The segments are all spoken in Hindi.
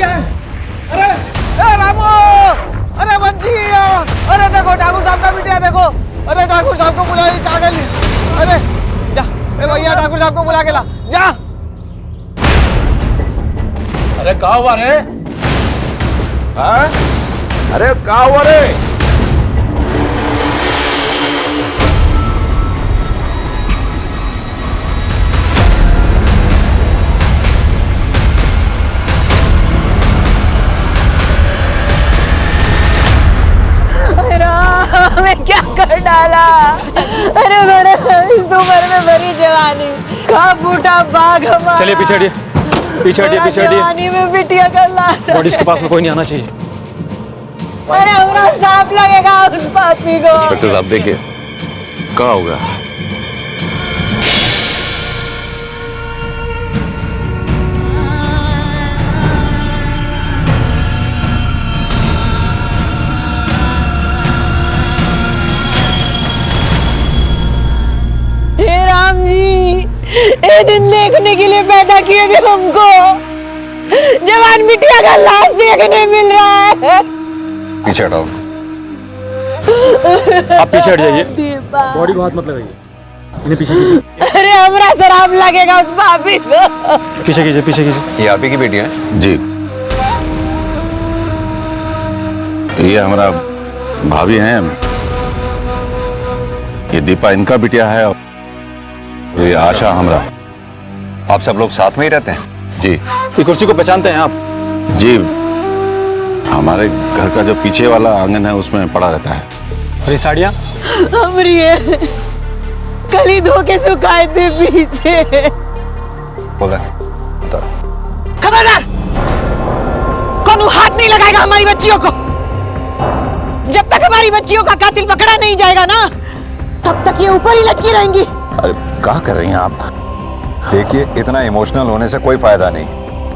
गया है। अरे रामू, अरे बंसी, अरे देखो ठाकुर साहब का बिटिया देखो। अरे ठाकुर साहब को बुला कागज। अरे जा भैया, ठाकुर साहब को बुला के ला जा। अरे कहाँ हुआ रे? हाँ? अरे कहाँ हुआ रे? मैं क्या कर डाला? अरे मेरे इस उम्र में भरी जवानी का बूटा बाग हमारा। चलिए पीछे हटिए, पीछे हटिए, पीछे हटिए। जवानी में बिटिया का लाश। बॉडी के पास में कोई नहीं आना चाहिए। अरे हमारा सांप लगेगा उस पापी को। इंस्पेक्टर साहब देखिए क्या होगा। राम जी, ये दिन देखने के लिए पैदा किए थे हमको। जवान बिटिया का लाश देखने मिल रहा है। पीछे हटाओ। आप पीछे हट जाइए, बॉडी को हाथ मत लगाइए। इन्हें पीछे कीजिए। अरे हमारा शराब लगेगा उस भाभी को। पीछे कीजिए, पीछे कीजिए। ये आप ही की बेटी है? जी, ये हमारा भाभी हैं। ये दीपा इनका बिटिया है और ये आशा हमरा। आप सब लोग साथ में ही रहते हैं? जी। ये कुर्सी को पहचानते हैं आप? जी, हमारे घर का जो पीछे वाला आंगन है उसमें पड़ा रहता है। अरे साड़ियाँ हमरी है, कल ही धो के सुखाए थे पीछे। बोला खबरदार, कौन हाथ नहीं लगाएगा हमारी बच्चियों को। जब तक हमारी बच्चियों का कातिल पकड़ा नहीं जाएगा ना, तब तक ये ऊपर ही लटकी रहेंगी। अरे क्या कर रही हैं आप? देखिए, इतना इमोशनल होने से कोई फायदा नहीं।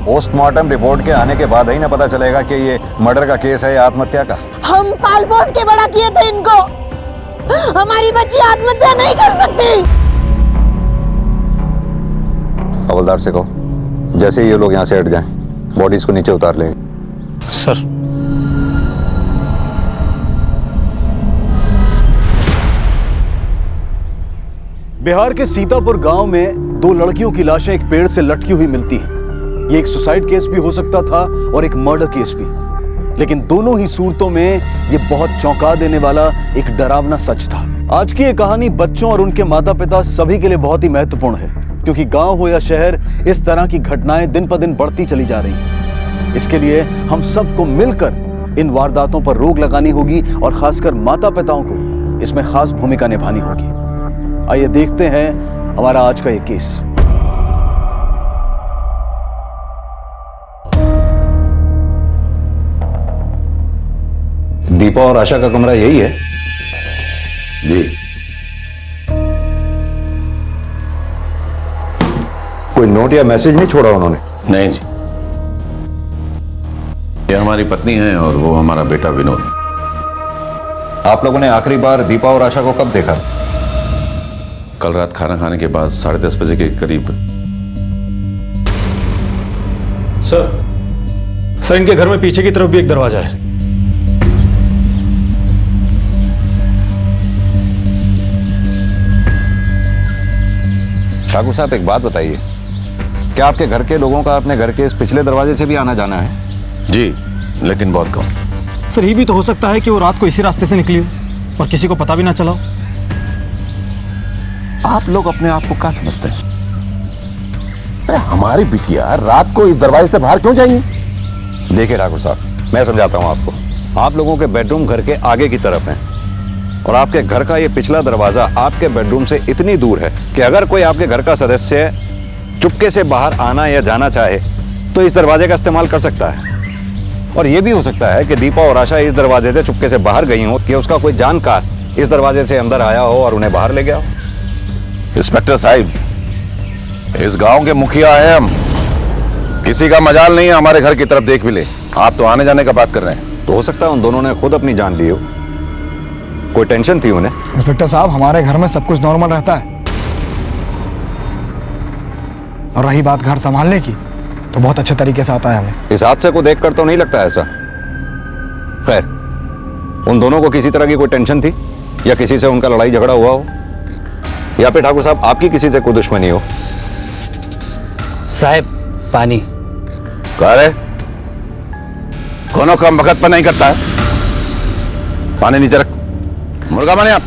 पोस्टमार्टम रिपोर्ट के आने के बाद ही ना पता चलेगा कि ये मर्डर का केस है या आत्महत्या का। हम पाल पोस के बड़ा किए थे इनको। हमारी बच्ची आत्महत्या नहीं कर सकती। हवलदार से कहो जैसे ही ये लोग यहाँ से हट जाएं, बॉडीज को नीचे उतार लेंगे। सर। बिहार के सीतापुर गांव में दो लड़कियों की लाशें एक पेड़ से लटकी हुई मिलती हैं। ये एक सुसाइड केस भी हो सकता था और एक मर्डर केस भी, लेकिन दोनों ही सूरतों में ये बहुत चौंका देने वाला एक डरावना सच था। आज की ये कहानी बच्चों और उनके माता पिता सभी के लिए बहुत ही महत्वपूर्ण है, क्योंकि गांव हो या शहर, इस तरह की घटनाएं दिन पर दिन बढ़ती चली जा रही हैं। इसके लिए हम सबको मिलकर इन वारदातों पर रोक लगानी होगी और खासकर माता पिताओं को इसमें खास भूमिका निभानी होगी। आइए देखते हैं हमारा आज का ये केस। दीपा और आशा का कमरा यही है? जी। कोई नोट या मैसेज नहीं छोड़ा उन्होंने? नहीं जी, ये हमारी पत्नी है और वो हमारा बेटा विनोद। आप लोगों ने आखिरी बार दीपा और आशा को कब देखा? कल रात खाना खाने के बाद 10:30 बजे के करीब। सर, इनके घर में पीछे की तरफ भी एक दरवाजा है। ठाकुर साहब, एक बात बताइए, क्या आपके घर के लोगों का अपने घर के इस पिछले दरवाजे से भी आना जाना है? जी, लेकिन बहुत कम। सर, ये भी तो हो सकता है कि वो रात को इसी रास्ते से निकली हो और किसी को पता भी ना चला हो। आप लोग अपने आप को क्या समझते हैं? अरे हमारी बिटिया रात को इस दरवाजे से बाहर क्यों जाएंगी? देखिए ठाकुर साहब, मैं समझाता हूँ आपको। आप लोगों के बेडरूम घर के आगे की तरफ है और आपके घर का ये पिछला दरवाजा आपके बेडरूम से इतनी दूर है कि अगर कोई आपके घर का सदस्य चुपके से बाहर आना या जाना चाहे तो इस दरवाजे का इस्तेमाल कर सकता है। और यह भी हो सकता है कि दीपा और आशा इस दरवाजे से चुपके से बाहर गई हो कि उसका कोई जानकार इस दरवाजे से अंदर आया हो और उन्हें बाहर ले गया हो। इंस्पेक्टर साहब, इस गांव के मुखिया है हम। किसी का मजाल नहीं है हमारे घर की तरफ देख भी ले। आप तो आने जाने का बात कर रहे हैं। तो हो सकता है उन दोनों ने खुद अपनी जान ली हो, कोई टेंशन थी उन्हें। इंस्पेक्टर साहब, हमारे घर में सब कुछ नॉर्मल रहता है। और रही बात घर संभालने की, तो बहुत अच्छे तरीके से आता है हमें। इस हादसे को देखकर तो नहीं लगता ऐसा। खैर, उन दोनों को किसी तरह की कोई टेंशन थी या किसी से उनका लड़ाई झगड़ा हुआ हो, या फिर ठाकुर साहब आपकी किसी से कोई दुश्मनी हो? साहब पानी। कह रहे कोनो काम वक्त पर नहीं करता है। पानी नीचे रख। मुर्गा बने आप।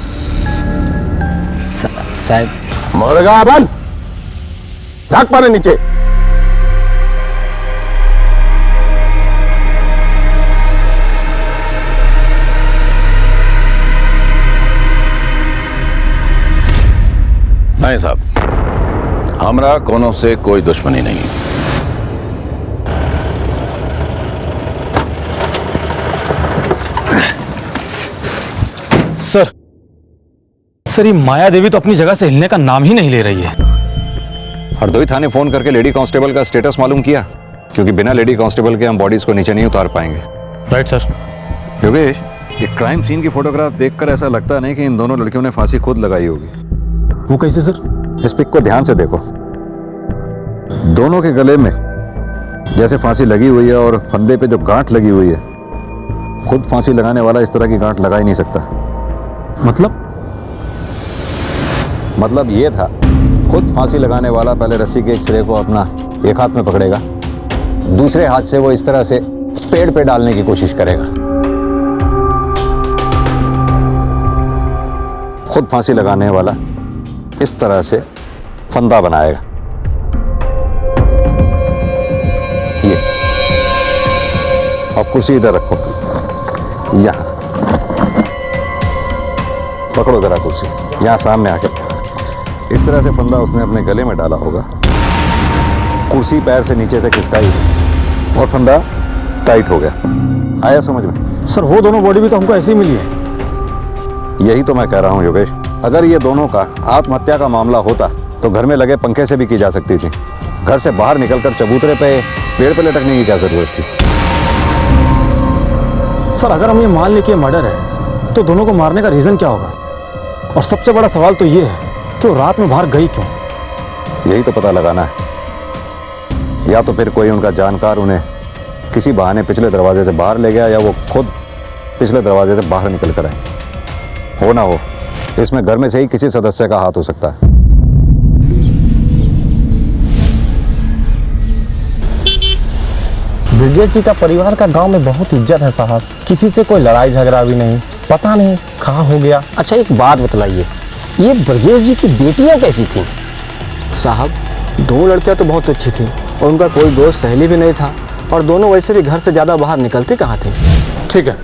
साहब मुर्गा बन, रख पानी नीचे। नहीं साहब, हमरा कोनो से कोई दुश्मनी नहीं। सर ये माया देवी तो अपनी जगह से हिलने का नाम ही नहीं ले रही है। हरदोई थाने फोन करके लेडी कांस्टेबल का स्टेटस मालूम किया, क्योंकि बिना लेडी कांस्टेबल के हम बॉडीज को नीचे नहीं उतार पाएंगे। Right sir. योगेश, ये क्राइम सीन की फोटोग्राफ देखकर ऐसा लगता नहीं कि इन दोनों लड़कियों ने फांसी खुद लगाई होगी। वो कैसे सर? इस पिक को ध्यान से देखो। दोनों के गले में जैसे फांसी लगी हुई है और फंदे पे जो गांठ लगी हुई है, खुद फांसी लगाने वाला इस तरह की गांठ लगा ही नहीं सकता। मतलब ये था, खुद फांसी लगाने वाला पहले रस्सी के एक सिरे को अपना एक हाथ में पकड़ेगा, दूसरे हाथ से वो इस तरह से पेड़ पे डालने की कोशिश करेगा। खुद फांसी लगाने वाला इस तरह से फंदा बनाएगा। ये अब कुर्सी इधर रखो, यहां पकड़ो जरा कुर्सी, यहां सामने आके। इस तरह से फंदा उसने अपने गले में डाला होगा, कुर्सी पैर से नीचे से खिसकाई और फंदा टाइट हो गया। आया समझ में? सर वो दोनों बॉडी भी तो हमको ऐसे ही मिली है। यही तो मैं कह रहा हूं योगेश, अगर ये दोनों का आत्महत्या का मामला होता तो घर में लगे पंखे से भी की जा सकती थी। घर से बाहर निकलकर चबूतरे पे पेड़ पे लटकने की क्या जरूरत थी? सर अगर हम ये मान लें कि ये मर्डर है तो दोनों को मारने का रीजन क्या होगा? और सबसे बड़ा सवाल तो ये है कि वो रात में बाहर गई क्यों? यही तो पता लगाना है। या तो फिर कोई उनका जानकार उन्हें किसी बहाने पिछले दरवाजे से बाहर ले गया, या वो खुद पिछले दरवाजे से बाहर निकल कर आए। हो ना हो, इसमें घर में से ही किसी सदस्य का हाथ हो सकता है। ब्रजेश जी का परिवार का गांव में बहुत इज्जत है साहब, किसी से कोई लड़ाई झगड़ा भी नहीं, पता नहीं कहाँ हो गया। अच्छा एक बात बतलाइए, ये ब्रजेश जी की बेटियां कैसी थीं? साहब 2 लड़कियां तो बहुत अच्छी थी और उनका कोई दोस्त सहेली भी नहीं था, और दोनों वैसे भी घर से ज्यादा बाहर निकलते कहाँ थे। ठीक है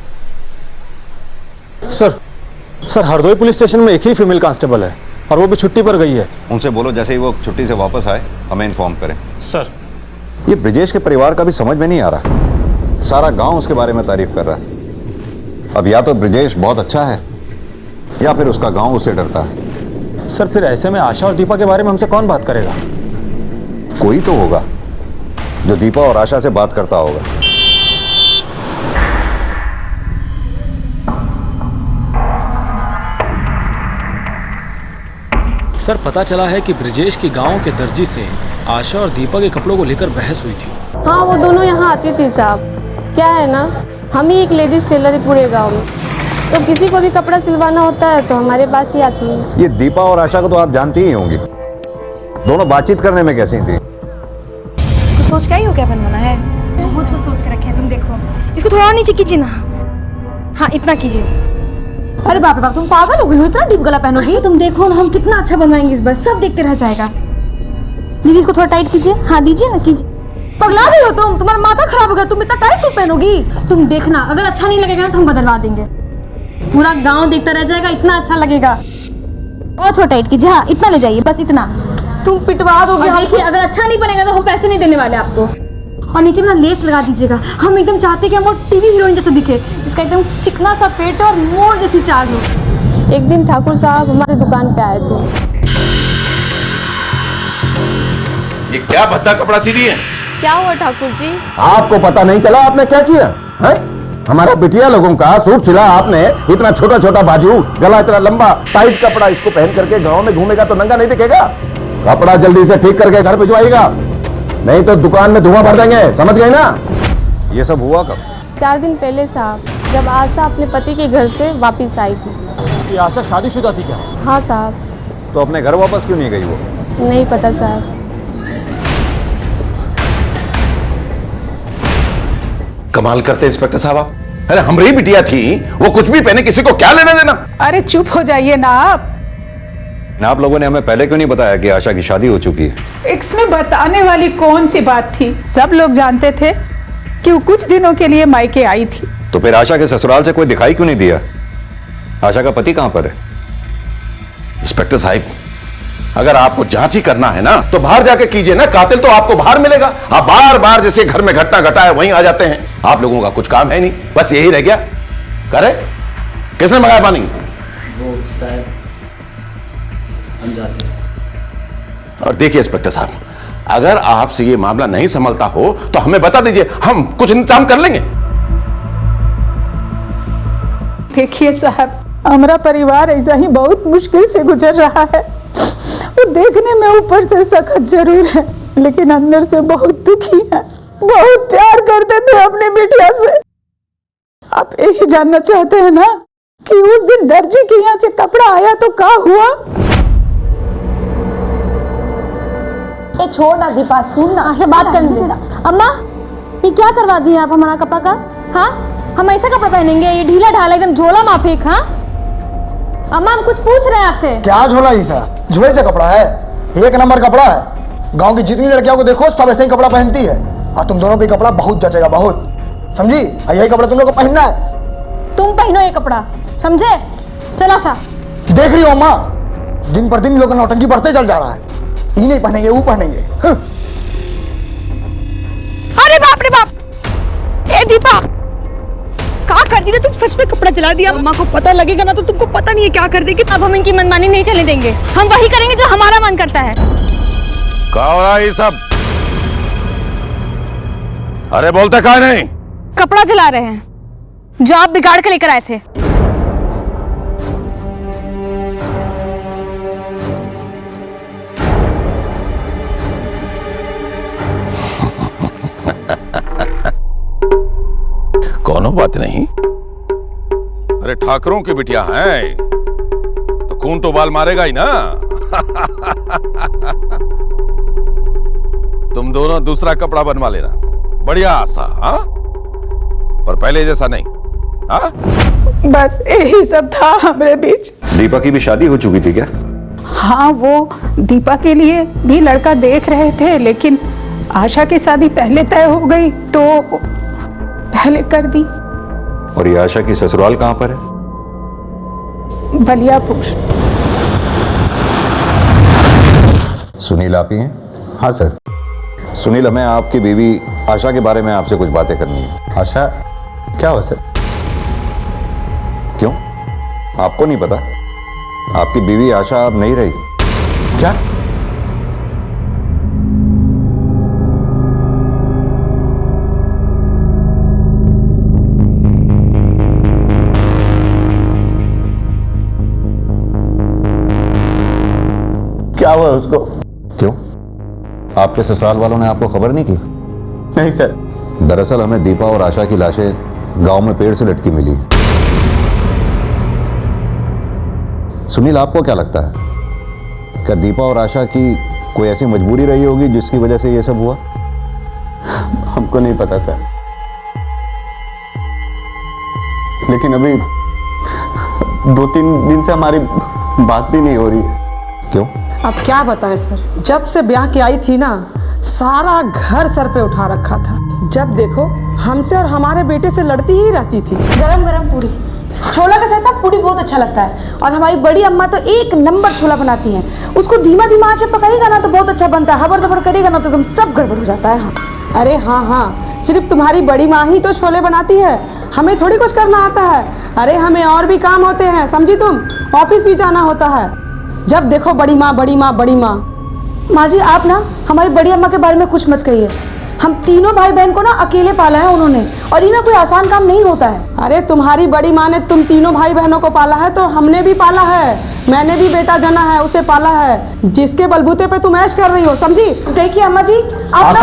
सर हरदोई पुलिस स्टेशन में एक ही फीमेल कांस्टेबल है और वो भी छुट्टी पर गई है। उनसे बोलो जैसे ही वो छुट्टी से वापस आए हमें इन्फॉर्म करें। सर ये ब्रजेश के परिवार का भी समझ में नहीं आ रहा, सारा गांव उसके बारे में तारीफ कर रहा है। अब या तो ब्रजेश बहुत अच्छा है या फिर उसका गांव उससे डरता है। सर फिर ऐसे में आशा और दीपा के बारे में हमसे कौन बात करेगा? कोई तो होगा जो दीपा और आशा से बात करता होगा। सर पता चला है कि ब्रजेश के गांव के दर्जी से आशा और दीपा के कपड़ों को लेकर बहस हुई थी। हाँ वो दोनों यहाँ आती थी साहब। क्या है ना, हम ही एक लेडीज टेलर है पूरे गांव में, तो किसी को भी कपड़ा सिलवाना होता है तो हमारे पास ही आती है। ये दीपा और आशा को तो आप जानती ही होंगी, दोनों बातचीत करने में कैसी थी? तो सोच क्या ही हो क्या बनवाना है? बहुत कुछ सोच के रखे हैं, तुम देखो इसको थोड़ा नीचे कीजिए ना। हाँ इतना कीजिए। अरे बाप रे बाप, तुम पागल हो गई हो, इतना डीप गला पहनोगी? तुम देखो ना हम कितना अच्छा बनवाएंगे इस बार, सब देखते रह जाएगा। दीदी इसको थोड़ा टाइट कीजिए। हाँ दीजिए ना, कीजिए। पगला गई हो तुम, तुम्हारा माथा खराब हो गया, तुम इतना टाइट सूट पहनोगी? तुम देखना अगर अच्छा नहीं लगेगा तो हम बदलवा देंगे, पूरा गांव देखता रह जाएगा, इतना अच्छा लगेगा। और थोड़ा टाइट कीजिए। हाँ इतना ले जाइए, बस इतना। तुम पिटवा दोगे। देखिए अगर अच्छा नहीं बनेगा तो हम पैसे नहीं देने वाले आपको। और नीचे में ना लेस लगा दीजिएगा, हम एकदम चाहते कि हम वो टीवी हीरोइन जैसे दिखे, इसका एकदम चिकना सा पेट और मोर जैसी चाल हो। एक दिन ठाकुर साहब हमारी दुकान पे आए थे। ये क्या भद्दा कपड़ा सी दी है? क्या हुआ ठाकुर जी? आपको पता नहीं चला आपने क्या किया है? हमारा बिटिया लोगों का सूट सिला आपने, इतना छोटा छोटा बाजू, गला इतना लंबा, टाइट कपड़ा, इसको पहन करके गांव में घूमेगा तो नंगा नहीं दिखेगा। कपड़ा जल्दी से ठीक करके घर भिजवाइएगा। नहीं तो दुकान में धुआं भर देंगे, समझ गए ना? ये सब हुआ कब? 4 दिन पहले साहब, जब आशा अपने पति के घर से वापस आई थी। ये आशा शादीशुदा थी क्या? हाँ साहब। तो अपने घर वापस क्यों नहीं गई वो? नहीं पता साहब। कमाल करते इंस्पेक्टर साहब आप। अरे हमारी बिटिया थी, वो कुछ भी पहने, किसी को क्या लेना देना? अरे चुप हो जाइए ना आप लोगों ने हमें पहले क्यों नहीं बताया कि आशा की शादी हो चुकी है? इसमें बताने वाली कौन सी बात थी? सब लोग जानते थे कि वो कुछ दिनों के लिए मायके आई थी। तो फिर आशा के ससुराल से कोई दिखाई क्यों नहीं दिया? आशा का पति कहां पर है? इंस्पेक्टर साहब, अगर आपको जांच ही करना है ना तो बाहर जाके कीजिए ना, कातिल तो आपको बाहर मिलेगा। आप बार बार जैसे घर में घटना घटा है वहीं आ जाते हैं। आप लोगों का कुछ काम है नहीं, बस यही रह गया। करे किसने मंगाया पानी? वो साहब हम जाते हैं। और देखिए इंस्पेक्टर साहब, अगर आपसे ये मामला नहीं संभलता हो तो हमें बता दीजिए, हम कुछ इंतजाम कर लेंगे। देखिए साहब, हमारा परिवार ऐसा ही बहुत मुश्किल से गुजर रहा है। वो देखने में ऊपर से सख्त जरूर है, लेकिन अंदर से बहुत दुखी है। बहुत प्यार करते थे अपनी बिटिया से। आप यही जानना चाहते हैं ना कि उस दिन दर्जी के यहाँ से कपड़ा आया तो क्या हुआ? ए छोड़ ना दीपा, सुन ना, से बात करने दे। अम्मा, ये क्या करवा दिए आप हमारा कपड़ा का? हाँ, हम ऐसा कपड़ा पहनेंगे? ये ढीला ढाला एकदम झोला माफिक। हाँ अम्मा, हम कुछ पूछ रहे हैं आपसे। क्या झोला? झोले से कपड़ा है, 1 नंबर कपड़ा है। गांव की जितनी लड़कियों को देखो सब ऐसे ही कपड़ा पहनती है, और तुम दोनों पे कपड़ा बहुत जचेगा, बहुत। समझी? यही कपड़ा तुम लोग को पहनना है। तुम पहनो ये कपड़ा, समझे? चलो आशा। देख रही हो अम्मा, दिन पर दिन लोग का नौटंकी बढ़ते चल जा रहा है। ये नहीं पहनेंगे, वो पहनेंगे। अरे बाप रे बाप! ए दीपा, क्या कर दी ना तुम? सच में कपड़ा जला दिया। अम्मा को पता लगेगा ना तो तुमको पता नहीं है क्या कर देगी। अब हम इनकी मनमानी नहीं चलने देंगे, हम वही करेंगे जो हमारा मन करता है। क्या हो रहा है ये सब? अरे बोलते क्या नहीं? कपड़ा जला रहे हैं जो आप बिगाड़ के लेकर आए थे। कोनो बात नहीं। अरे ठाकरों की बिटिया है तो खून तो बाल मारेगा ही ना। तुम दोनों दूसरा कपड़ा बनवा लेना, बढ़िया आशा। हाँ, पर पहले जैसा नहीं। हाँ, बस यही सब था हमारे बीच। दीपा की भी शादी हो चुकी थी क्या? हाँ, वो दीपा के लिए भी लड़का देख रहे थे, लेकिन आशा की शादी पहले तय हो गई तो पहले कर दी। और ये आशा की ससुराल कहां पर है? बलियापुर। सुनील आप ही हैं? हाँ सर। सुनील, हमें आपकी बीवी आशा के बारे में आपसे कुछ बातें करनी है। आशा क्या हो सर? क्यों, आपको नहीं पता? आपकी बीवी आशा अब नहीं रही। क्या? क्या हुआ उसको? क्यों, आपके ससुराल वालों ने आपको खबर नहीं की? नहीं सर। दरअसल हमें दीपा और आशा की लाशें गांव में पेड़ से लटकी मिली। सुनील, आपको क्या लगता है, क्या दीपा और आशा की कोई ऐसी मजबूरी रही होगी जिसकी वजह से ये सब हुआ? हमको नहीं पता सर, लेकिन अभी 2-3 दिन से हमारी बात भी नहीं हो रही है। क्यों? अब क्या बताएं सर, जब से ब्याह के आई थी ना, सारा घर सर पे उठा रखा था। जब देखो हमसे और हमारे बेटे से लड़ती ही रहती थी। गरम गरम पूरी, छोला का साथ पूरी बहुत अच्छा लगता है। और हमारी बड़ी अम्मा तो 1 नंबर छोला बनाती हैं। उसको धीमा धीमा आके पकाएगा ना तो बहुत अच्छा बनता है, हबर दबर करेगा ना तो तुम सब गड़बड़ हो जाता है। हाँ। अरे हाँ, सिर्फ तुम्हारी बड़ी माँ ही तो छोले बनाती है, हमें थोड़ी कुछ करना आता है। अरे हमें और भी काम होते हैं, समझी तुम? ऑफिस भी जाना होता है। जब देखो बड़ी माँ बड़ी माँ बड़ी माँ। माँ जी, आप ना हमारी बड़ी अम्मा के बारे में कुछ मत कहिए। हम तीनों भाई बहन को ना अकेले पाला है उन्होंने, और ये ना कोई आसान काम नहीं होता है। अरे तुम्हारी बड़ी माँ ने तुम तीनों भाई बहनों को पाला है, तो हमने भी पाला है। मैंने भी बेटा जना है, उसे पाला है, जिसके बलबूते पे तुम ऐश कर रही हो, समझी? देखिए अम्मा जी, आप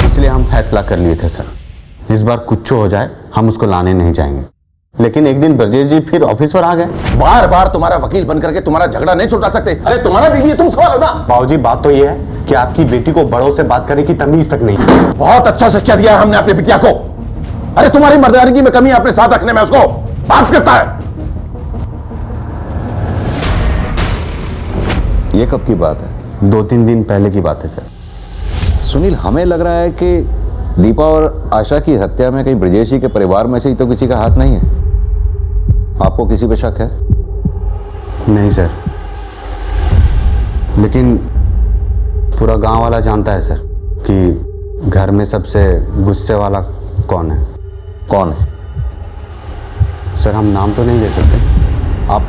इसलिए हम फैसला कर लिए थे सर, इस बार कुछ हो जाए हम उसको लाने नहीं जाएंगे। लेकिन एक दिन ब्रजेश जी फिर ऑफिस पर आ गए। बार बार तुम्हारा वकील बन करके तुम्हारा झगड़ा नहीं छुटा सकते। अरे तुम्हारा बीवी है, तुम सवाल हो ना। बाबूजी बात तो ये है कि आपकी बेटी को बड़ों से बात करने की तमीज तक नहीं। बहुत अच्छा शिक्षा दिया है हमने अपनी बिटिया को। अरे तुम्हारी मर्दानगी में कमी अपने साथ रखने में उसको बात करता है। ये कब की बात है? 2-3 दिन पहले की बात है सर। सुनील, हमें लग रहा है कि दीपा और आशा की हत्या में कहीं ब्रजेश जी के परिवार में से ही तो किसी का हाथ नहीं है। आपको किसी पे शक है? नहीं सर, लेकिन पूरा गांव वाला जानता है सर कि घर में सबसे गुस्से वाला कौन है। कौन है? सर हम नाम तो नहीं ले सकते, आप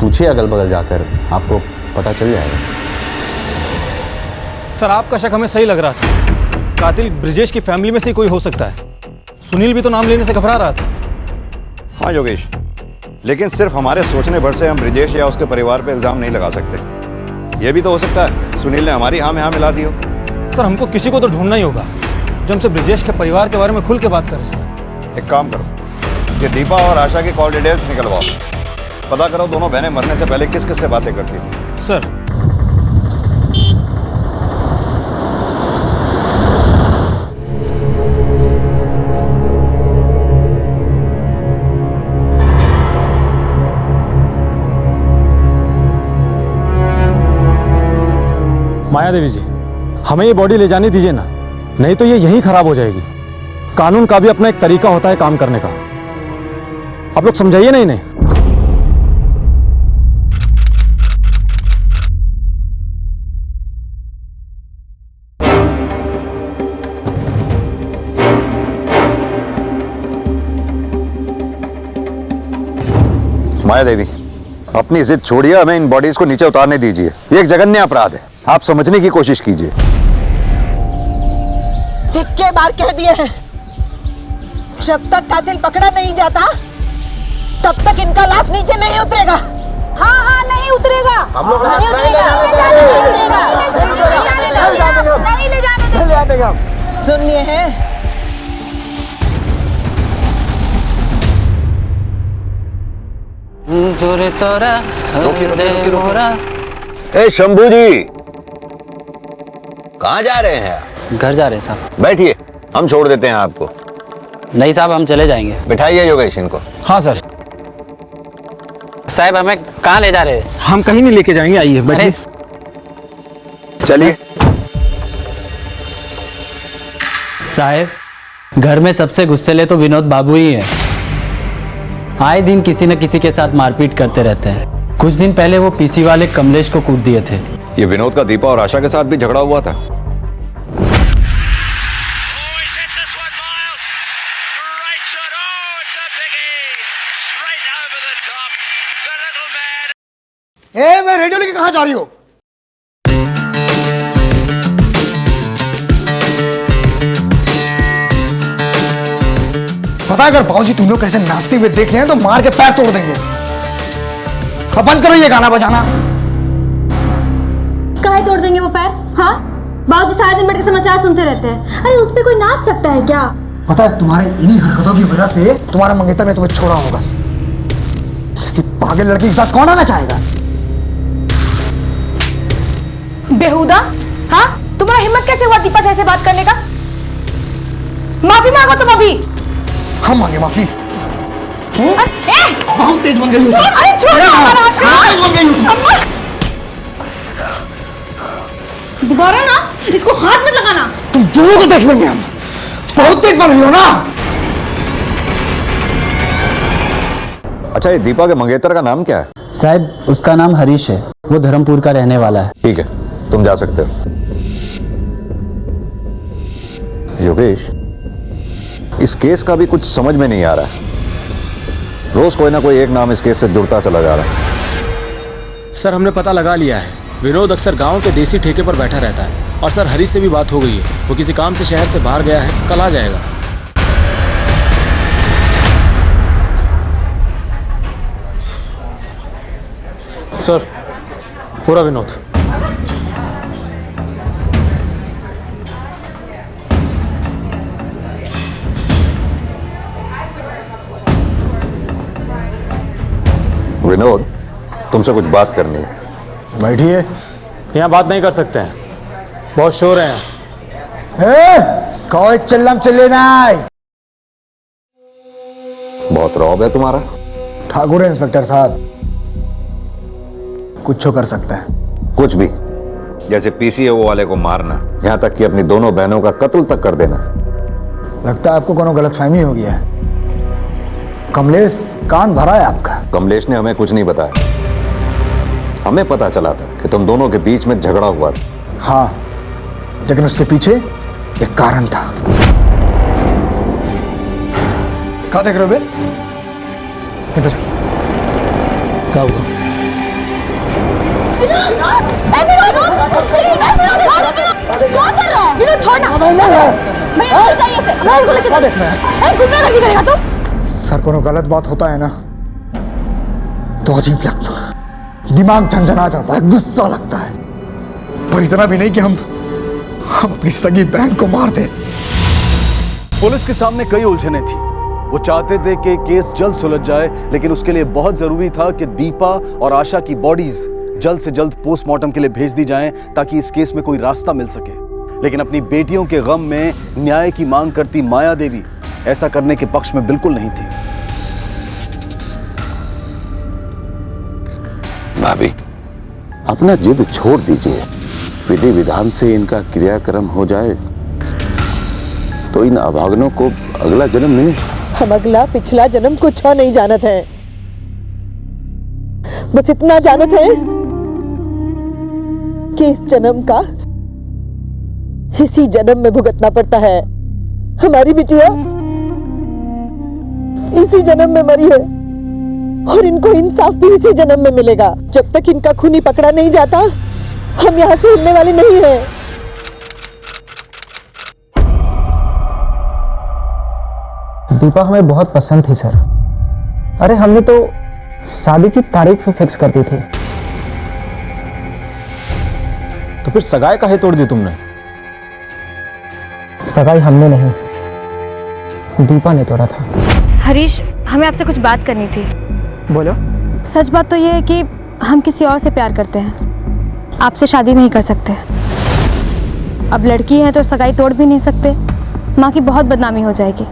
पूछिए अगल बगल जाकर, आपको पता चल जाएगा। सर आपका शक हमें सही लग रहा था, कातिल ब्रजेश की फैमिली में से कोई हो सकता है। सुनील भी तो नाम लेने से घबरा रहा था। हाँ योगेश, लेकिन सिर्फ हमारे सोचने भर से हम ब्रजेश या उसके परिवार पे इल्जाम नहीं लगा सकते। यह भी तो हो सकता है सुनील ने हमारी हाँ में हाँ मिला दी हो। सर हमको किसी को तो ढूंढना ही होगा जो हमसे ब्रजेश के परिवार के बारे में खुल के बात करे। एक काम करो कि दीपा और आशा की कॉल डिटेल्स निकलवाओ, पता करो दोनों बहनें मरने से पहले किस किस से बातें करती थी। सर माया देवी जी, हमें ये बॉडी ले जाने दीजिए ना, नहीं तो ये यहीं खराब हो जाएगी। कानून का भी अपना एक तरीका होता है काम करने का, आप लोग समझाइए ना इन्हें। माया देवी, अपनी जिद छोड़िए, हमें इन बॉडीज को नीचे उतारने दीजिए। ये एक जघन्य अपराध है, आप समझने की कोशिश कीजिए। इक्के बार कह दिए हैं, जब तक कातिल पकड़ा नहीं जाता तब तक इनका लाश नीचे नहीं उतरेगा। हाँ हाँ नहीं उतरेगा, हम लोग नहीं ले जाने देंगे। सुनिए हैं, ए शंभू जी, कहाँ जा रहे हैं? घर जा रहे हैं साहब। बैठिए, हम छोड़ देते हैं आपको। नहीं साहब, हम चले जाएंगे। बिठाइए योगेश इनको। हाँ सर। साहब हमें कहाँ ले जा रहे हैं? हम कहीं नहीं लेके जाएंगे, आइए बैठिए। चलिए। साहब घर में सबसे गुस्सेले तो विनोद बाबू ही है। आए दिन किसी न किसी के साथ मारपीट करते रहते हैं। कुछ दिन पहले वो पीसी वाले कमलेश को कूट दिए थे। ये विनोद का दीपा और आशा के साथ भी झगड़ा हुआ था। ए, मैं रेडियो लेके कहाँ जा रही हो? पता है अगर बाबूजी तुम लोग कैसे नाचते हुए देख रहे हैं तो मार के पैर तोड़ देंगे। अब बंद करो ये गाना बजाना। काहे तोड़ देंगे वो पैर? हाँ, बाबूजी सारा दिन बैठ के समाचार सुनते रहते हैं। अरे उस पे कोई नाच सकता है क्या? पता है तुम्हारे इन्हीं हरकतों की वजह से तुम्हारा मंगेतर ने तुम्हें छोड़ा होगा। किसी पागल लड़की के साथ कौन आना चाहेगा? बेहुदा, हाँ तुम्हारा हिम्मत कैसे हुआ दीपा से ऐसे बात करने का? माफी मांगो तुम अभी। हम मांगे माफी? बहुत तेज बन गई हो। अरे छोड़ तेज बन गई हो। दोबारा ना इसको हाथ मत लगाना। तुम दोनों को देख लेंगे हम। बहुत तेज बन रही हो ना। अच्छा, ये दीपा के मंगेतर का नाम क्या है? साहब उसका नाम हरीश है, वो धर्मपुर का रहने वाला है। ठीक है, तुम जा सकते हो। योगेश, इस केस का भी कुछ समझ में नहीं आ रहा है। रोज कोई ना कोई एक नाम इस केस से जुड़ता चला जा रहा है। सर हमने पता लगा लिया है, विनोद अक्सर गांव के देसी ठेके पर बैठा रहता है। और सर हरीश से भी बात हो गई है, वो किसी काम से शहर से बाहर गया है, कल आ जाएगा। सर पूरा विनोद। विनोद, तुमसे कुछ बात करनी है। बैठिए। यहाँ बात नहीं कर सकते हैं, बहुत शोर हैं। कोई चिल्लम चिल्ले नहीं। बहुत रौब है तुम्हारा। ठाकुर है इंस्पेक्टर साहब, कुछ कर सकते हैं। कुछ भी, जैसे पीसीओ वाले को मारना, यहाँ तक कि अपनी दोनों बहनों का कत्ल तक कर देना। लगता है आपको कोनो गलतफहमी हो गया है। कमलेश कान भरा है आपका। कमलेश ने हमें कुछ नहीं बताया। हमें पता चला था कि तुम दोनों के बीच में झगड़ा हुआ था। हाँ, लेकिन उसके पीछे एक कारण था। क्या देख रहे हो बे? इधर क्या हुआ? क्या कर रहा है? विनोद छोड़ना। भैया चाहिए से। मैं उनको लेके देखना है। गुंडागर्दी करेगा तू? सर, कोनो गलत बात होता है ना तो अजीब लगता है, दिमाग झंझना जाता है, गुस्सा लगता है, पर इतना भी नहीं कि हम अपनी सगी बहन को मार दें। पुलिस के सामने कई उलझने थी। वो चाहते थे कि केस जल्द सुलझ जाए, लेकिन उसके लिए बहुत जरूरी था कि दीपा और आशा की बॉडीज जल्द से जल्द पोस्टमार्टम के लिए भेज दी जाएं, ताकि इस केस में कोई रास्ता मिल सके। लेकिन अपनी बेटियों के गम में न्याय की मांग करती माया देवी ऐसा करने के पक्ष में बिल्कुल नहीं थी। भाभी, अपना जिद छोड़ दीजिए। विधि विधान से इनका क्रियाक्रम हो जाए तो इन अभागनों को अगला जन्म मिले। हम अगला पिछला जन्म कुछ नहीं जानत है, बस इतना जानत है कि इस जन्म का इसी जन्म में भुगतना पड़ता है। हमारी बिटिया इसी जन्म में मरी है और इनको इंसाफ भी इसी जन्म में मिलेगा। जब तक इनका खूनी पकड़ा नहीं जाता, हम यहाँ से हिलने वाले नहीं हैं। दीपा हमें बहुत पसंद थी सर। अरे हमने तो शादी की तारीख भी फिक्स कर दी थी। तो फिर सगाई काहे तोड़ दी तुमने? सगाई हमने नहीं, दीपा ने तोड़ा था। हरीश, हमें आपसे कुछ बात करनी थी। बोलो। सच बात तो ये है कि हम किसी और से प्यार करते हैं, आपसे शादी नहीं कर सकते। अब लड़की है तो सगाई तोड़ भी नहीं सकते, माँ की बहुत बदनामी हो जाएगी।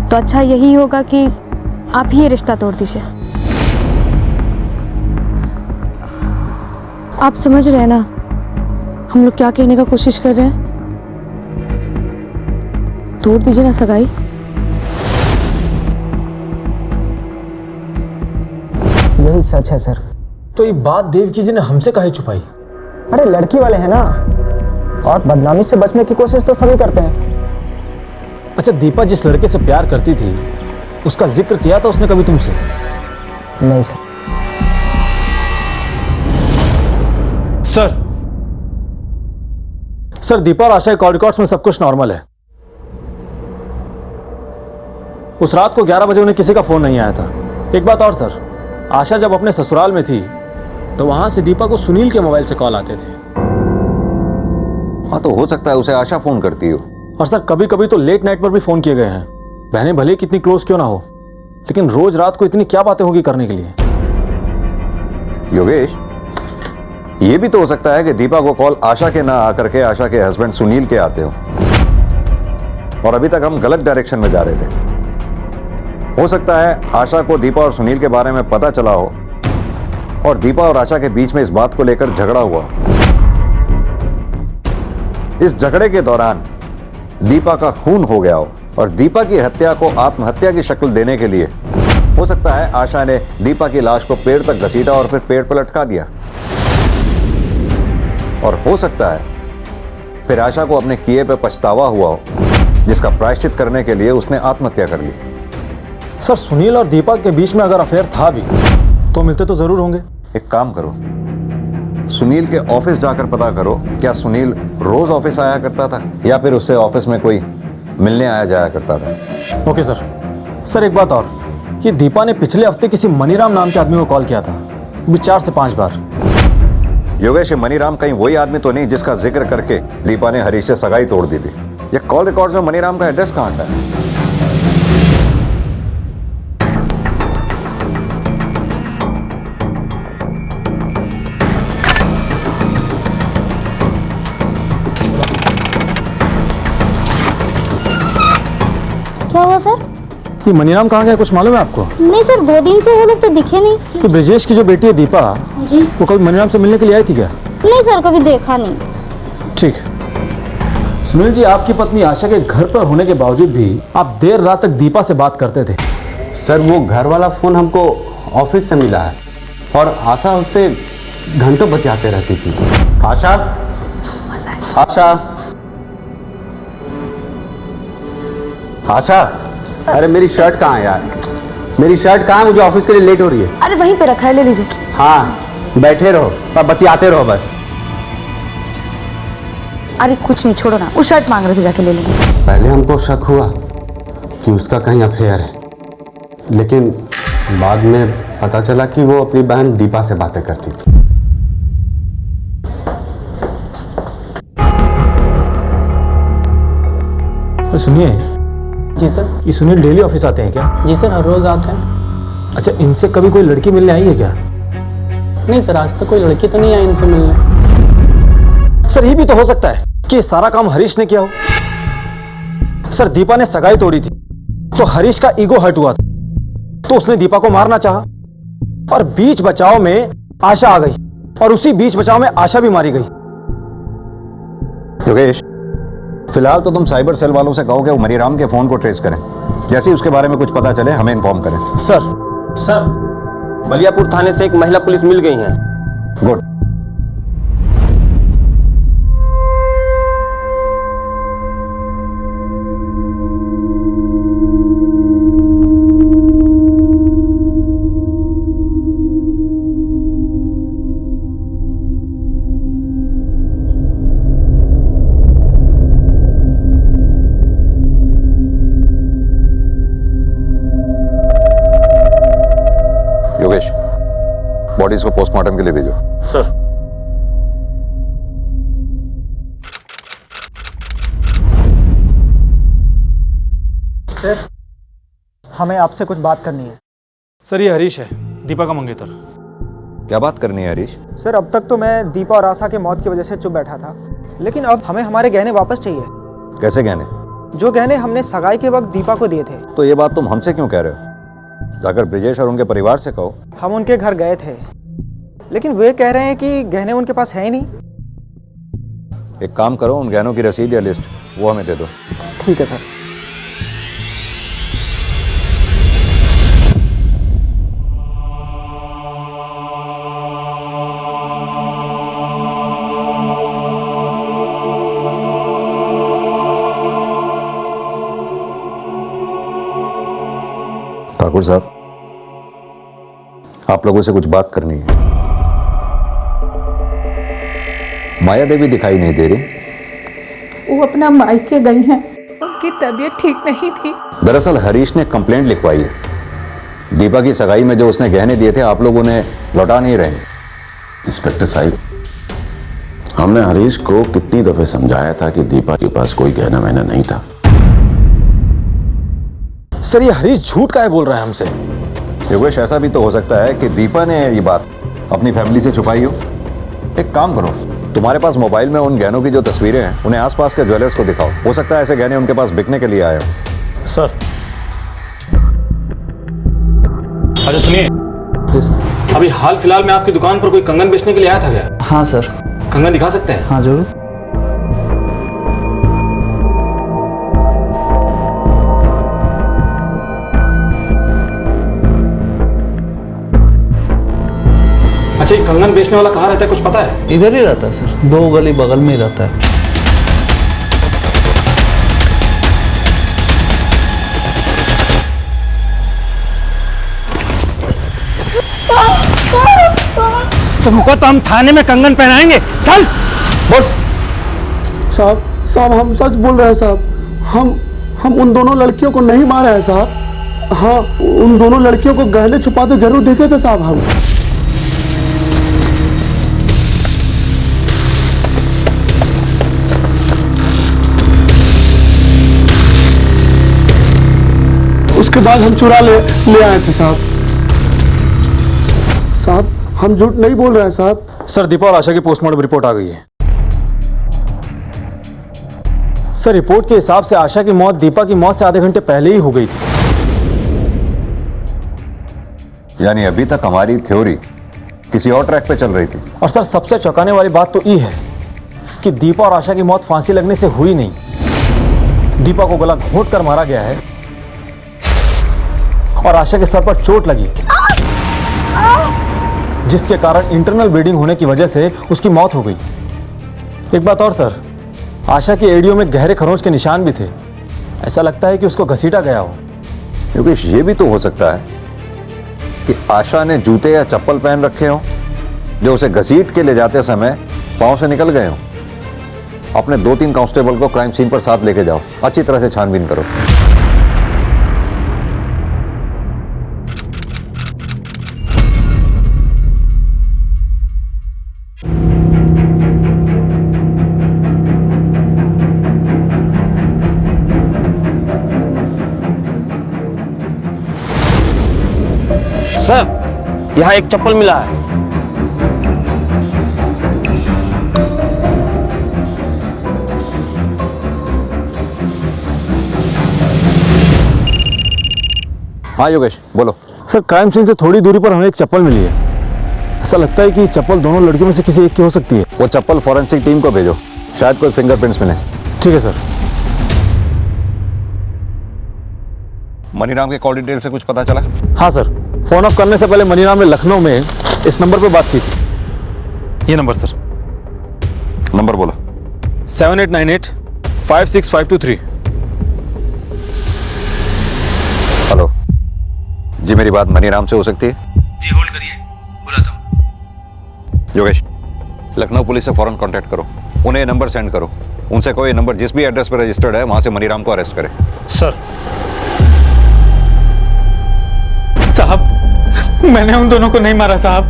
तो अच्छा यही होगा कि आप ही ये रिश्ता तोड़ दीजिए। आप समझ रहे हैं ना हम लोग क्या कहने का कोशिश कर रहे हैं? तोड़ दीजिए ना सगाई। यही सच है सर। तो ये बात देवकी जी ने हमसे काहे छुपाई? अरे लड़की वाले हैं ना, और बदनामी से बचने की कोशिश तो सभी करते हैं। अच्छा, दीपा जिस लड़के से प्यार करती थी उसका जिक्र किया था उसने कभी तुमसे? नहीं सर। सर दीपा और आशा के कॉल रिकॉर्ड्स में सब कुछ नॉर्मल है। उस रात को 11 बजे उन्हें किसी का फोन नहीं आया था। एक बात और सर, आशा जब अपने ससुराल में थी तो वहां से दीपा को सुनील के मोबाइल से कॉल आते थे। हाँ, तो हो सकता है उसे आशा फोन करती हो। और सर कभी कभी तो लेट नाइट पर भी फोन किए गए हैं। बहनें भले कितनी क्लोज क्यों ना हो, लेकिन रोज रात को इतनी क्या बातें होगी करने के लिए? योगेश, ये भी तो हो सकता है कि दीपा को कॉल आशा के ना आकर के आशा के हस्बैंड सुनील के आते हो, और अभी तक हम गलत डायरेक्शन में जा रहे थे। हो सकता है आशा को दीपा और सुनील के बारे में पता चला हो और दीपा और आशा के बीच में इस बात को लेकर झगड़ा हुआ। इस झगड़े के दौरान दीपा का खून हो गया हो और दीपा की हत्या को आत्महत्या की शक्ल देने के लिए हो सकता है आशा ने दीपा की लाश को पेड़ तक घसीटा और फिर पेड़ पर लटका दिया। और हो सकता है फिर आशा को अपने किए पे पछतावा हुआ हो, जिसका प्रायश्चित करने के लिए उसने आत्महत्या कर ली। सर सुनील और दीपा के बीच में अगर अफेयर था भी तो मिलते तो जरूर होंगे। एक काम करो, सुनील के ऑफिस जाकर पता करो, क्या सुनील रोज ऑफिस आया करता था या फिर उससे ऑफिस में कोई मिलने आया जाया करता था। Okay sir. सर एक बात और, कि दीपा ने पिछले हफ्ते किसी मनीराम नाम के आदमी को कॉल किया था, भी 4 से 5 बार। योगेश, ये मनीराम कहीं वही आदमी तो नहीं जिसका जिक्र करके दीपा ने हरीश से सगाई तोड़ दी थी? ये कॉल रिकॉर्ड्स में मनीराम का एड्रेस कहाँ है? क्या हुआ सर? ये मनीराम कहाँ गया, कुछ मालूम है आपको? नहीं सर, 2 दिन से वो लोग तो दिखे नहीं। कि ब्रजेश की जो बेटी है दीपा, जी, वो कभी मनीराम से मिलने के लिए आई थी क्या? नहीं सर, कभी देखा नहीं। ठीक। सुनील जी, आपकी पत्नी आशा के घर पर होने के बावजूद भी आप देर रात तक दीपा से बात करते थे। सर वो घर वाला फोन हमको ऑफिस से मिला है और आशा उससे घंटों बतियाते रहती थी। आशा, आशा, आशा, अरे मेरी शर्ट कहाँ है यार? मेरी शर्ट कहाँ है? मुझे ऑफिस के लिए लेट हो रही है। अरे वहीं पे रखा है, ले लीजिए। हाँ, बैठे रहो और बतियाते रहो बस। अरे कुछ नहीं, छोड़ो ना, वो शर्ट मांग रहे थे, जाके ले लेंगे। पहले हमको शक हुआ कि उसका कहीं अफेयर है, लेकिन बाद में पता चला कि वो अपनी बहन दीपा से बातें करती थी। तो सुनिए। जी सर। ये सुनील डेली ऑफिस आते हैं क्या? जी सर, हर रोज आते हैं। अच्छा, इनसे कभी कोई लड़की मिलने आई है क्या? नहीं सर, आज तक कोई लड़की तो नहीं आई इनसे मिलने। सर ये भी तो हो सकता है कि सारा काम हरीश ने किया हो। सर दीपा ने सगाई तोड़ी थी तो हरीश का ईगो हर्ट हुआ था, तो उसने दीपा को मारना चाहा और बीच बचाव में आशा आ गई और उसी बीच बचाव में आशा भी मारी गई। योगेश, फिलहाल तो तुम साइबर सेल वालों से कहो कि वो मनीराम के फोन को ट्रेस करें। जैसे ही उसके बारे में कुछ पता चले हमें इन्फॉर्म करें। सर बलियापुर थाने से एक महिला पुलिस मिल गई है। गुड। योगेश, बॉडीज को पोस्टमार्टम के लिए भेजो। सर। सर, हमें आपसे कुछ बात करनी है। सर ये हरीश है, दीपा का मंगेतर। क्या बात करनी है हरीश? सर अब तक तो मैं दीपा और आशा के मौत की वजह से चुप बैठा था, लेकिन अब हमें हमारे गहने वापस चाहिए। कैसे गहने? जो गहने हमने सगाई के वक्त दीपा को दिए थे। तो ये बात तुम हमसे क्यों कह रहे हो? जाकर ब्रिजेश और उनके परिवार से कहो। हम उनके घर गए थे, लेकिन वे कह रहे हैं कि गहने उनके पास है ही नहीं। एक काम करो, उन गहनों की रसीद या लिस्ट वो हमें दे दो। ठीक है सर। ठाकुर साहब, आप लोगों से कुछ बात करनी है। माया देवी दिखाई नहीं दे रही। वो अपना मायके गई हैं, उनकी तबीयत ठीक नहीं थी। दरअसल हरीश ने कंप्लेंट लिखवाई है। दीपा की सगाई में जो उसने गहने दिए थे आप लोग उन्हें लौटा नहीं रहे। इंस्पेक्टर साहब, हमने हरीश को कितनी दफे समझाया था कि दीपा के पास कोई गहना वहना नहीं था। सर ये हरीश झूठ काहे बोल रहा है हमसे? योगेश, ऐसा भी तो हो सकता है कि दीपा ने ये बात अपनी फैमिली से छुपाई हो। एक काम करो, तुम्हारे पास मोबाइल में उन गहनों की जो तस्वीरें हैं उन्हें आसपास के ज्वेलर्स को दिखाओ। हो सकता है ऐसे गहने उनके पास बिकने के लिए आए हो। सर। अच्छा सुनिए, अभी हाल फिलहाल में आपकी दुकान पर कोई कंगन बेचने के लिए आया था क्या? हाँ सर। कंगन दिखा सकते हैं? हाँ जरूर। अच्छा, ये कंगन बेचने वाला कहाँ रहता है, कुछ पता है? इधर ही रहता है सर, 2 गली बगल में ही रहता है। तुमको तो हम थाने में कंगन पहनाएंगे। चल बोल। साहब हम सच बोल रहे हैं साहब। हम उन दोनों लड़कियों को नहीं मारे हैं साहब। हाँ, उन दोनों लड़कियों को गहने छुपाते जरूर देखे थे साहब हम। उसके बाद हम चुरा ले आए थे साहब। साहब हम झूठ नहीं बोल रहे हैं साहब। सर, दीपा और आशा की पोस्टमार्टम रिपोर्ट आ गई है। सर, रिपोर्ट के हिसाब से आशा की मौत दीपा की मौत से आधे घंटे पहले ही हो गई थी। यानी अभी तक हमारी थ्योरी किसी और ट्रैक पे चल रही थी। और सर, सबसे चौंकाने वाली बात तो ये है कि दीपा और आशा की मौत फांसी लगने से हुई नहीं। दीपा को गला घोंट कर मारा गया है और आशा के सर पर चोट लगी, जिसके कारण इंटरनल ब्लीडिंग होने की वजह से उसकी मौत हो गई। एक बात और सर, आशा की एड़ियों में गहरे खरोंच के निशान भी थे। ऐसा लगता है कि उसको घसीटा गया हो। योगेश, ये भी तो हो सकता है कि आशा ने जूते या चप्पल पहन रखे हो जो उसे घसीट के ले जाते समय पांव से निकल गए हो। अपने 2-3 कांस्टेबल को क्राइम सीन पर साथ लेके जाओ, अच्छी तरह से छानबीन करो। सर, यहाँ एक चप्पल मिला है। हाँ योगेश, बोलो। सर, क्राइम सीन से थोड़ी दूरी पर हमें एक चप्पल मिली है। ऐसा लगता है कि चप्पल दोनों लड़कियों में से किसी एक की हो सकती है। वो चप्पल फॉरेंसिक टीम को भेजो, शायद कोई फिंगरप्रिंट्स मिले। ठीक है सर। मनीराम के कॉल डिटेल से कुछ पता चला? हाँ सर, फोन ऑफ करने से पहले मनीराम ने लखनऊ में इस नंबर पर बात की थी। ये नंबर सर। नंबर बोलो। 7898-56523। हेलो जी, मेरी बात मनीराम से हो सकती है? जी होल्ड करिए, बुलाता हूँ। योगेश, लखनऊ पुलिस से फौरन कांटेक्ट करो, उन्हें ये नंबर सेंड करो। उनसे कोई नंबर जिस भी एड्रेस पर रजिस्टर्ड है वहां से मनीराम को अरेस्ट करें। सर। साहब, मैंने उन दोनों को नहीं मारा साहब।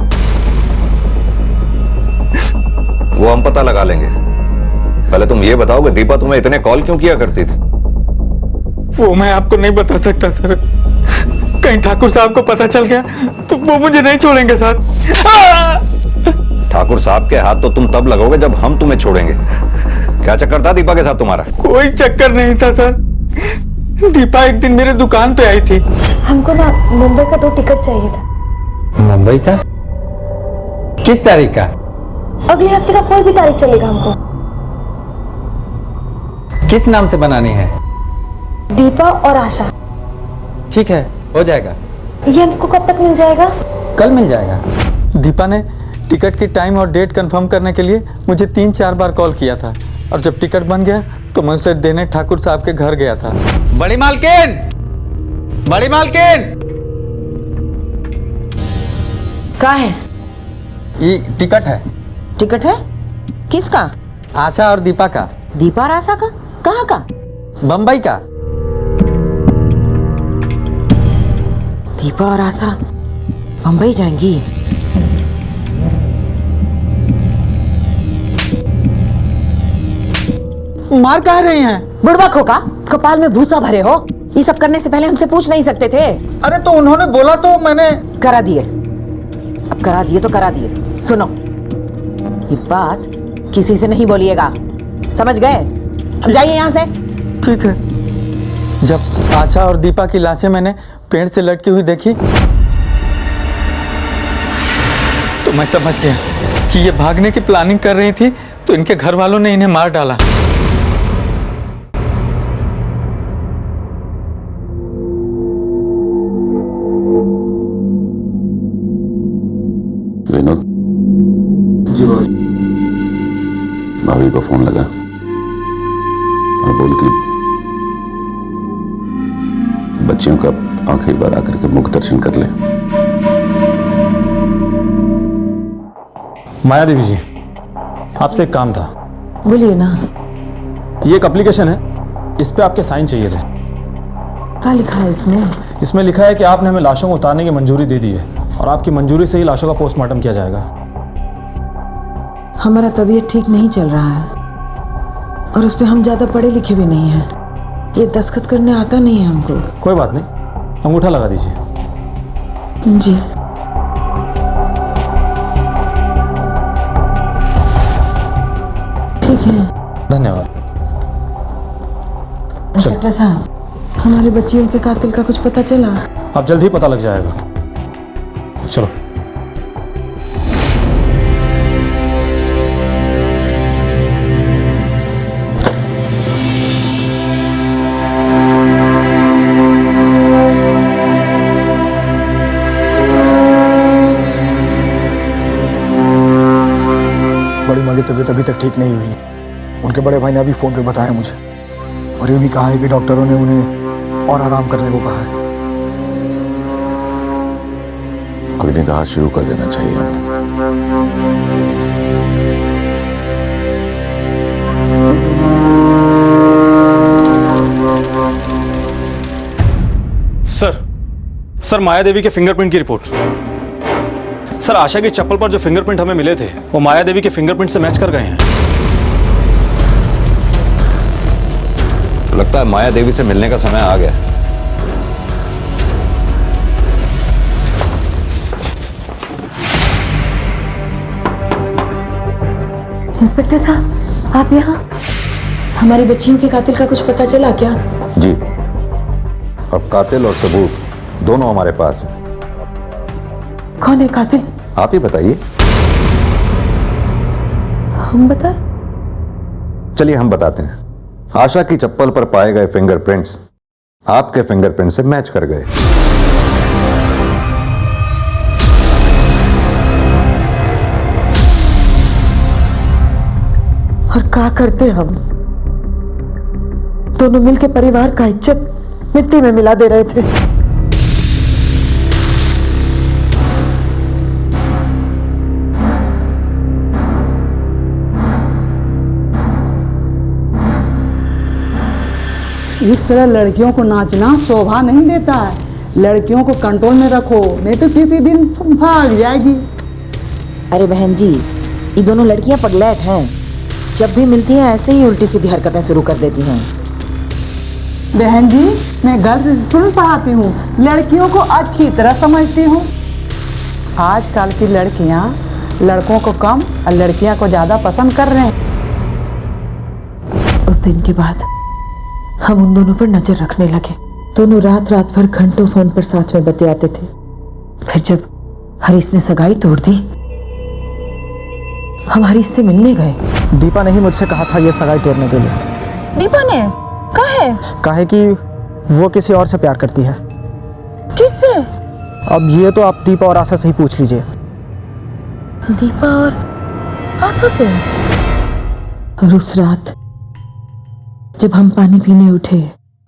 वो हम पता लगा लेंगे। पहले तुम ये बताओ कि दीपा तुम्हें इतने कॉल क्यों किया करती थी? वो मैं आपको नहीं बता सकता सर। कहीं ठाकुर साहब को पता चल गया तो वो मुझे नहीं छोड़ेंगे सर। ठाकुर साहब के हाथ तो तुम तब लगोगे जब हम तुम्हें छोड़ेंगे। क्या चक्कर था दीपा के साथ तुम्हारा? कोई चक्कर नहीं था सर। दीपा एक दिन मेरे दुकान पे आई थी। हमको ना मुंबई का 2 टिकट चाहिए था। मुंबई का? किस तारीख का? अगले हफ्ते का कोई भी तारीख चलेगा हमको। किस नाम से बनानी है? दीपा और आशा। ठीक है, हो जाएगा। ये हमको कब तक मिल जाएगा? कल मिल जाएगा। दीपा ने टिकट की टाइम और डेट कंफर्म करने के लिए मुझे 3-4 बार कॉल किया था और जब टिकट बन गया तो मैं उसे देने ठाकुर साहब के घर गया था। बड़ी मालकिन, बड़ी मालकिन, कहाँ है? ये टिकट है। टिकट है? किसका? आशा और दीपा का। दीपा और आशा का? कहाँ का? बम्बई का। दीपा और आशा बम्बई जाएंगी? मार कहाँ रही हैं? बुढ़वा खोका, कपाल में भूसा भरे हो। ये सब करने से पहले हमसे पूछ नहीं सकते थे? अरे तो उन्होंने बोला तो मैंने करा दिए। अब करा दिए तो करा दिए। सुनो, ये बात किसी से नहीं बोलिएगा, समझ गए? अब जाइए यहाँ से। ठीक है। जब आशा और दीपा की लाशें मैंने पेड़ से लटकी हुई देखी तो मैं समझ गया कि ये भागने की प्लानिंग कर रही थी, तो इनके घर वालों ने इन्हें मार डाला। विनोद जी बोल। भाभी को फोन लगा और बोल कि बच्चियों का आखिरी बार आकर के मुख दर्शन कर ले। माया देवी जी, आपसे एक काम था। बोलिए ना। ये एक एप्लीकेशन है, इस पे आपके साइन चाहिए थे। क्या लिखा है इसमें? इसमें लिखा है कि आपने हमें लाशों को उतारने की मंजूरी दे दी है और आपकी मंजूरी से ही लाशों का पोस्टमार्टम किया जाएगा। हमारा तबीयत ठीक नहीं चल रहा है और उस पर हम ज़्यादा पढ़े लिखे भी नहीं हैं। ये दस्तखत करने आता नहीं है हमको। कोई बात नहीं, अंगूठा लगा दीजिए। जी। ठीक है, धन्यवाद। इंस्पेक्टर साहब, हमारे बच्चियों के कातिल का कुछ पता चला? अब जल्द ही पता लग जाएगा। चलो। बड़ी माँ की तबीयत अभी तक ठीक नहीं हुई। उनके बड़े भाई ने अभी फोन पे बताया मुझे, और ये भी कहा है कि डॉक्टरों ने उन्हें और आराम करने को कहा है। कोई निदाह शुरू कर देना चाहिए। सर माया देवी के फिंगरप्रिंट की रिपोर्ट। सर, आशा की चप्पल पर जो फिंगरप्रिंट हमें मिले थे वो माया देवी के फिंगरप्रिंट से मैच कर गए हैं। लगता है माया देवी से मिलने का समय आ गया। इंस्पेक्टर साहब, आप यहाँ? हमारी बच्चियों के कातिल का कुछ पता चला क्या? जी, अब कातिल और सबूत दोनों हमारे पास हैं। कौन है कातिल? आप ही बताइए। हम बताएं? चलिए हम बताते हैं। आशा की चप्पल पर पाए गए फिंगरप्रिंट्स आपके फिंगरप्रिंट से मैच कर गए। और क्या करते हम? दोनों मिलके परिवार का इज्जत मिट्टी में मिला दे रहे थे। इस तरह लड़कियों को नाचना शोभा नहीं देता है। लड़कियों को कंट्रोल में रखो, नहीं तो किसी दिन भाग जाएगी। अरे बहन जी, ये दोनों लड़कियां पगलैत हैं। जब भी मिलती हैं ऐसे ही उल्टी सीधी हरकतें शुरू कर देती हैं। बहन जी, मैं गर्ल्स स्कूल पढ़ाती हूँ, लड़कियों को अच्छी तरह समझती हूँ। आजकल की लड़कियाँ लड़कों को कम और लड़कियाँ को ज्यादा पसंद कर रहे हैं। उस दिन के बाद हम उन दोनों पर नजर रखने लगे। दोनों रात भर घंटों फोन पर साथ में बतियाते थे। फिर जब हरीश ने सगाई तोड़ दी, हम हरीश से मिलने गए। दीपा ने ही मुझसे कहा था ये सगाई तोड़ने के लिए। दीपा ने कहा कि वो किसी और से प्यार करती है। किससे? अब ये तो आप दीपा और आशा से ही पूछ लीजिए। दीपा और आशा से? और उस रात जब हम पानी पीने उठे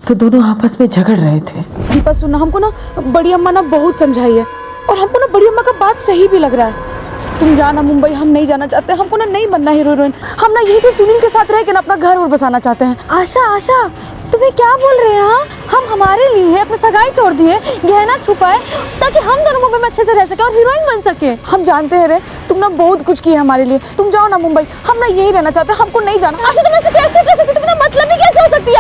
तो दोनों आपस में झगड़ रहे थे। दीपा सुनना, हमको ना बड़ी अम्मा ना बहुत समझाई है और हमको ना बड़ी अम्मा का बात सही भी लग रहा है। तुम जाना मुंबई, हम नहीं जाना चाहते। हमको ना नहीं बनना हीरो हीरोइन। हम ना यही पे सुनील के साथ रह के ना अपना घर और बसाना चाहते हैं। आशा तुम्हें क्या बोल रहे हैं? हम हमारे लिए अपनी सगाई तोड़ दिए, गहना छुपाए ताकि हम दोनों मुंबई में अच्छे से रह सके और हीरोइन बन सके। हम जानते हैं रे, तुम ना बहुत कुछ किया हमारे लिए। तुम जाओ ना मुंबई, हम ना यही रहना चाहते हैं। हमको नहीं जाना। आशा, तुम ऐसे कैसे कर सकती? तुम मतलब ही कैसे हो सकती है?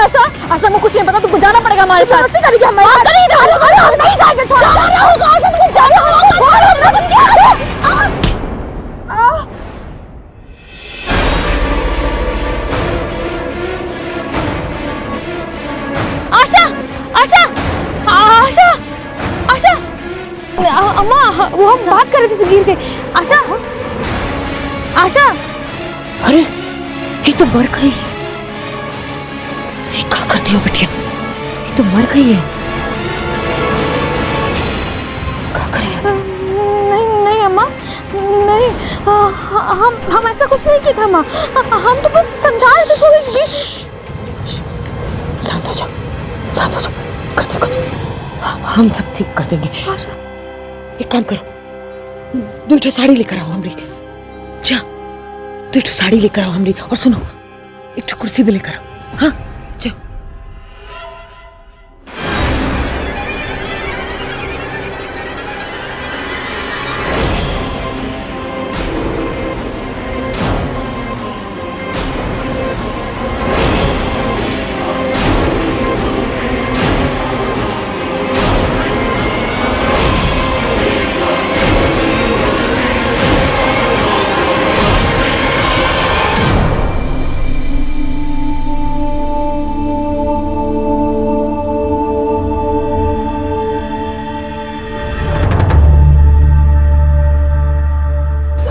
आशा को कुछ नहीं पता, तुमको जाना पड़ेगा हमारे साथ। मस्ती करेगी हमारे साथ। हम नहीं जाएंगे। छोड़, जाना होगा आशा, तुमको जाना होगा। आशा, अम्मा, वो हम बात कर रहे थे से गिर के। आशा, अरे ये तो मर गई। ये क्या करती हो बिटिया? ये तो मर गई है। क्या करें? नहीं अम्मा, नहीं। हम ऐसा कुछ नहीं किया था अम्मा। हम तो बस समझा रहे थे। शांत हो जाओ, करते कुछ। हम सब ठीक कर देंगे। आशा, एक काम करो, 2 साड़ी लेकर आओ हमरी। जा। तो एक साड़ी लेकर आओ हमरी, और सुनो एक कुर्सी भी लेकर आओ। हाँ जाओ।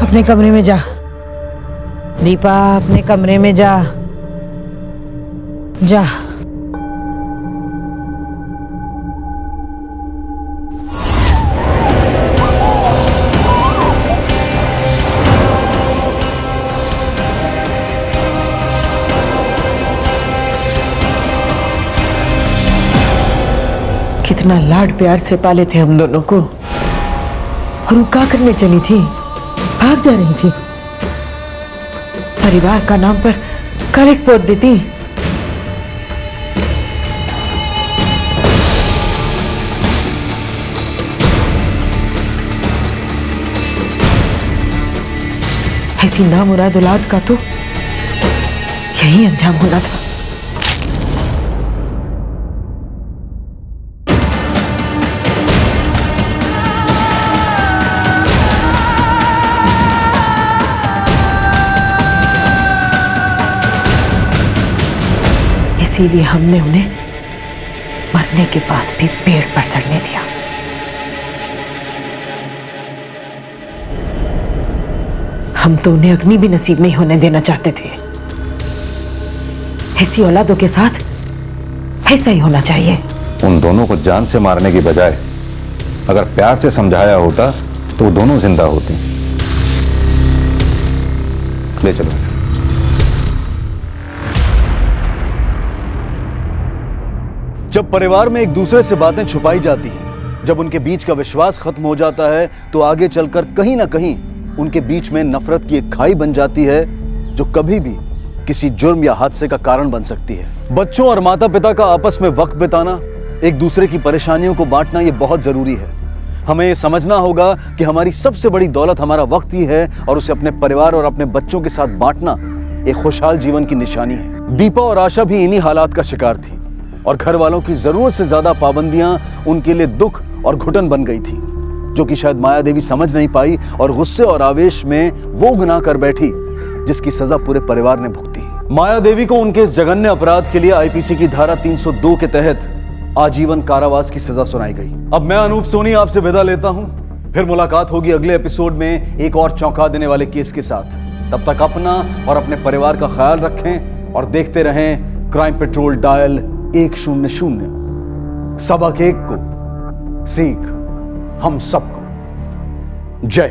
अपने कमरे में जा दीपा, अपने कमरे में जा जा। कितना लाड प्यार से पाले थे हम दोनों को, और वो क्या करने चली थी? भाग जा रही थी। परिवार का नाम पर कलंक पोत देती। ऐसी नामुराद औलाद का तो यही अंजाम होना था। इसीलिए हमने उन्हें मरने के बाद भी पेड़ पर सड़ने दिया। हम तो उन्हें अग्नि भी नसीब नहीं होने देना चाहते थे। ऐसी औलादों के साथ ऐसा ही होना चाहिए। उन दोनों को जान से मारने की बजाय अगर प्यार से समझाया होता तो वो दोनों जिंदा होती। ले चलो। जब परिवार में एक दूसरे से बातें छुपाई जाती हैं, जब उनके बीच का विश्वास खत्म हो जाता है, तो आगे चलकर कहीं ना कहीं उनके बीच में नफरत की एक खाई बन जाती है, जो कभी भी किसी जुर्म या हादसे का कारण बन सकती है। बच्चों और माता पिता का आपस में वक्त बिताना, एक दूसरे की परेशानियों को बांटना, ये बहुत जरूरी है। हमें ये समझना होगा कि हमारी सबसे बड़ी दौलत हमारा वक्त ही है, और उसे अपने परिवार और अपने बच्चों के साथ बांटना एक खुशहाल जीवन की निशानी है। दीपा और आशा भी इन्हीं हालात का शिकार थी, और घर वालों की जरूरत से ज्यादा पाबंदियां उनके लिए दुख और घुटन बन गई थी, जो कि शायद माया देवी समझ नहीं पाई, और गुस्से और आवेश में वो गुनाह कर बैठी जिसकी सजा पूरे परिवार ने भुगती। माया देवी को उनके इस जघन्य अपराध के लिए आईपीसी की धारा 302 के तहत आजीवन कारावास की सजा सुनाई गई। अब मैं अनूप सोनी आपसे विदा लेता हूं। फिर मुलाकात होगी अगले एपिसोड में एक और चौंका देने वाले केस के साथ। तब तक अपना और अपने परिवार का ख्याल रखें और देखते रहें क्राइम पेट्रोल डायल 100। सबक एक को सीख हम सबको। जय।